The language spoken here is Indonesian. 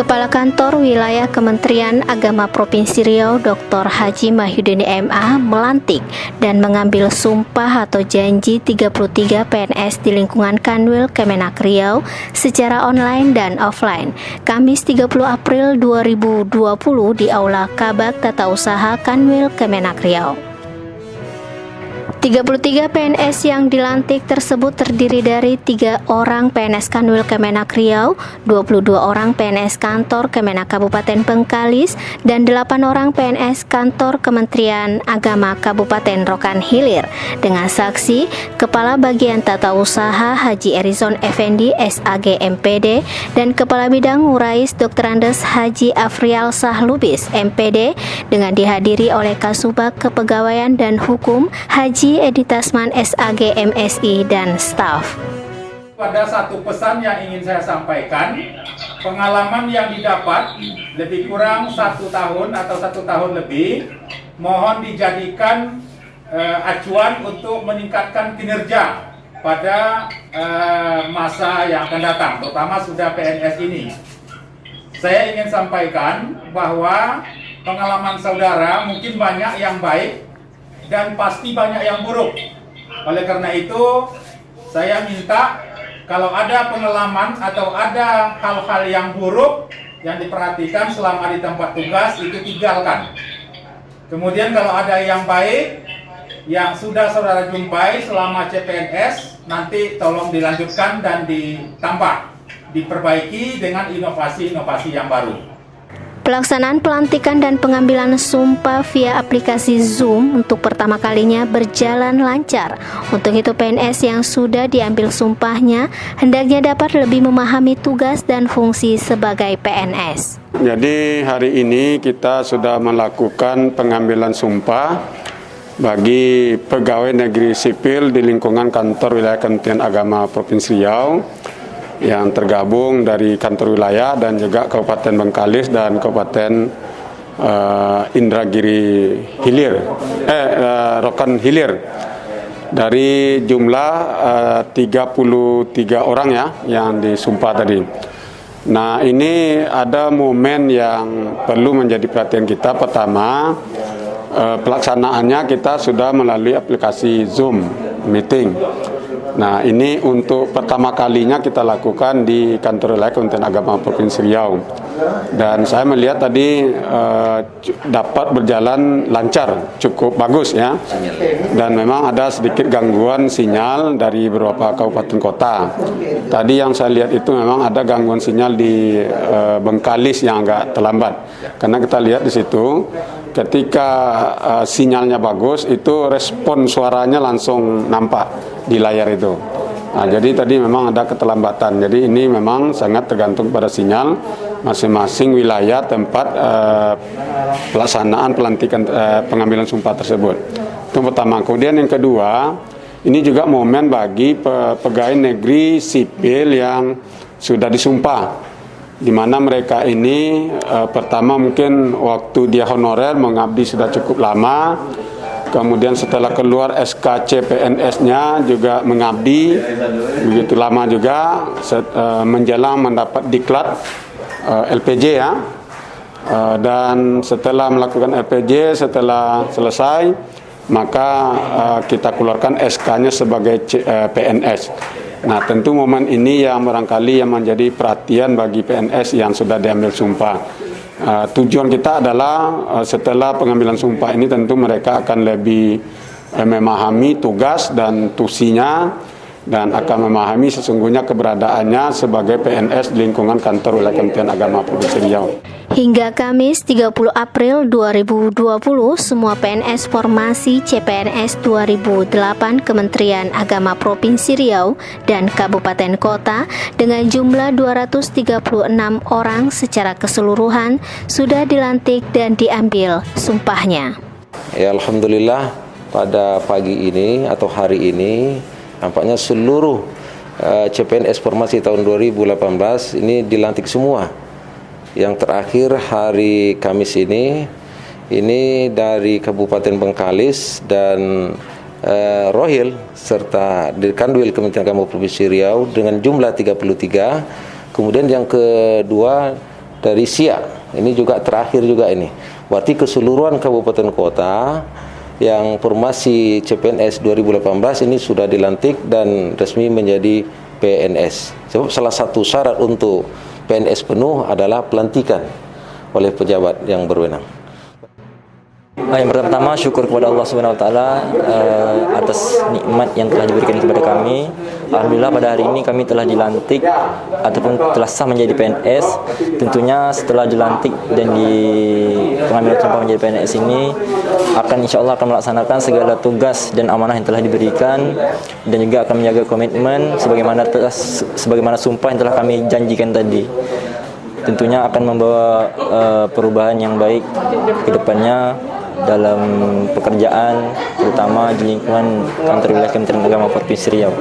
Kepala Kantor Wilayah Kementerian Agama Provinsi Riau Dr. Haji Mahyudin MA melantik dan mengambil sumpah atau janji 33 PNS di lingkungan Kanwil Kemenak Riau secara online dan offline, Kamis 30 April 2020 di Aula Kabak Tata Usaha Kanwil Kemenak Riau. 33 PNS yang dilantik tersebut terdiri dari 3 orang PNS Kanwil Kemenak Riau, 22 orang PNS Kantor Kemenak Kabupaten Bengkalis, dan 8 orang PNS Kantor Kementerian Agama Kabupaten Rokan Hilir, dengan saksi Kepala Bagian Tata Usaha Haji Erizon Effendi SAG MPD dan Kepala Bidang Urais Dr. Andes Haji Afrial Sahlubis MPD, dengan dihadiri oleh Kasubag Kepegawaian dan Hukum Haji Edi Tasman SAG MSI dan staf. Ada satu pesan yang ingin saya sampaikan. Pengalaman yang didapat lebih kurang 1 tahun atau 1 tahun lebih, mohon dijadikan acuan untuk meningkatkan kinerja pada masa yang akan datang, terutama sudah PNS ini. Saya ingin sampaikan bahwa pengalaman saudara mungkin banyak yang baik dan pasti banyak yang buruk. Oleh karena itu, saya minta kalau ada pengalaman atau ada hal-hal yang buruk yang diperhatikan selama di tempat tugas, itu tinggalkan. Kemudian kalau ada yang baik yang sudah saudara jumpai selama CPNS, nanti tolong dilanjutkan dan ditambah, diperbaiki dengan inovasi-inovasi yang baru. Pelaksanaan pelantikan dan pengambilan sumpah via aplikasi Zoom untuk pertama kalinya berjalan lancar. Untuk itu PNS yang sudah diambil sumpahnya hendaknya dapat lebih memahami tugas dan fungsi sebagai PNS. Jadi hari ini kita sudah melakukan pengambilan sumpah bagi pegawai negeri sipil di lingkungan kantor wilayah Kementerian Agama Provinsi Riau yang tergabung dari kantor wilayah dan juga Kabupaten Bengkalis dan Kabupaten Indragiri Hilir, Rokan Hilir. Dari jumlah 33 orang ya yang disumpah tadi. Nah, ini ada momen yang perlu menjadi perhatian kita. Pertama, pelaksanaannya kita sudah melalui aplikasi Zoom meeting. Nah, ini untuk pertama kalinya kita lakukan di kantor wilayah Kementerian Agama Provinsi Riau. Dan saya melihat tadi dapat berjalan lancar, cukup bagus ya. Dan memang ada sedikit gangguan sinyal dari beberapa kabupaten kota. Tadi yang saya lihat itu memang ada gangguan sinyal di Bengkalis yang agak terlambat. Karena kita lihat di situ ketika sinyalnya bagus, itu respon suaranya langsung nampak di layar itu. Nah, jadi tadi memang ada keterlambatan. Jadi ini memang sangat tergantung pada sinyal masing-masing wilayah tempat pelaksanaan pelantikan pengambilan sumpah tersebut. Itu pertama. Kemudian yang kedua, ini juga momen bagi pegawai negeri sipil yang sudah disumpah, di mana mereka ini pertama mungkin waktu dia honorer mengabdi sudah cukup lama, kemudian setelah keluar SK CPNS-nya juga mengabdi begitu lama juga, menjelang mendapat diklat LPJ ya, dan setelah melakukan LPJ, setelah selesai maka kita keluarkan SK-nya sebagai PNS. Nah, tentu momen ini yang barangkali yang menjadi perhatian bagi PNS yang sudah diambil sumpah. Tujuan kita adalah setelah pengambilan sumpah ini tentu mereka akan lebih memahami tugas dan tusinya dan akan memahami sesungguhnya keberadaannya sebagai PNS di lingkungan kantor wilayah Kementerian Agama Provinsi Riau. Hingga Kamis 30 April 2020, semua PNS formasi CPNS 2008 Kementerian Agama Provinsi Riau dan Kabupaten Kota dengan jumlah 236 orang secara keseluruhan sudah dilantik dan diambil sumpahnya. Ya, alhamdulillah pada pagi ini atau hari ini nampaknya seluruh CPNS formasi tahun 2018 ini dilantik semua. Yang terakhir hari Kamis ini dari Kabupaten Bengkalis dan Rohil serta di Kanwil Kementerian Agama Provinsi Riau dengan jumlah 33. Kemudian yang kedua dari SIA. Ini juga terakhir juga ini. Berarti keseluruhan kabupaten kota yang formasi CPNS 2018 ini sudah dilantik dan resmi menjadi PNS. Sebab salah satu syarat untuk PNS penuh adalah pelantikan oleh pejabat yang berwenang. Yang pertama syukur kepada Allah Subhanahu Wa Taala atas nikmat yang telah diberikan kepada kami. Alhamdulillah pada hari ini kami telah dilantik ataupun telah sah menjadi PNS. Tentunya setelah dilantik dan di pengambilan sumpah menjadi PNS ini insya Allah akan melaksanakan segala tugas dan amanah yang telah diberikan dan juga akan menjaga komitmen sebagaimana sumpah yang telah kami janjikan tadi. Tentunya akan membawa perubahan yang baik ke depannya dalam pekerjaan, terutama di lingkungan kantor wilayah Kementerian Agama Provinsi Riau.